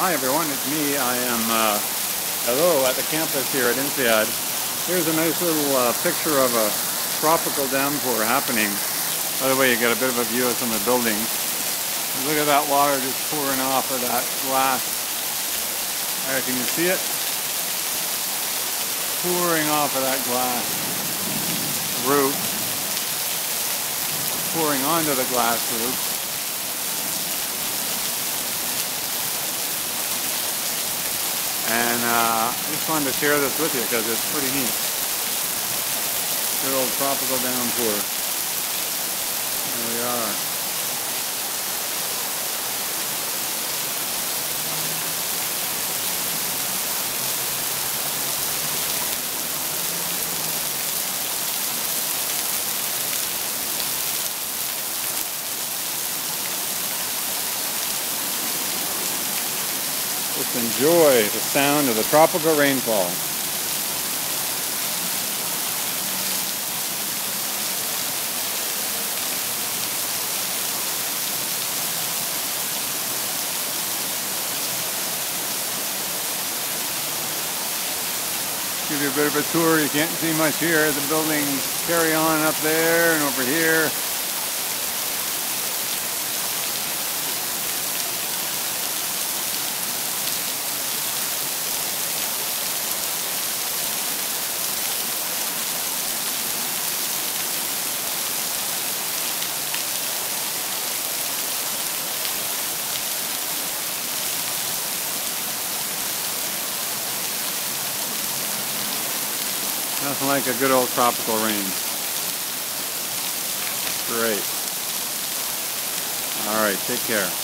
Hi everyone, it's me. I am hello at the campus here at INSEAD. Here's a nice little picture of a tropical downpour happening. By the way, you get a bit of a view of some of the buildings. Look at that water just pouring off of that glass. There, can you see it? Pouring off of that glass roof. Pouring onto the glass roof. And I just wanted to share this with you because it's pretty neat. Good old tropical downpour. There we are. Just enjoy the sound of the tropical rainfall. Give you a bit of a tour. You can't see much here. The buildings carry on up there and over here. Nothing like a good old tropical rain. Great. All right, take care.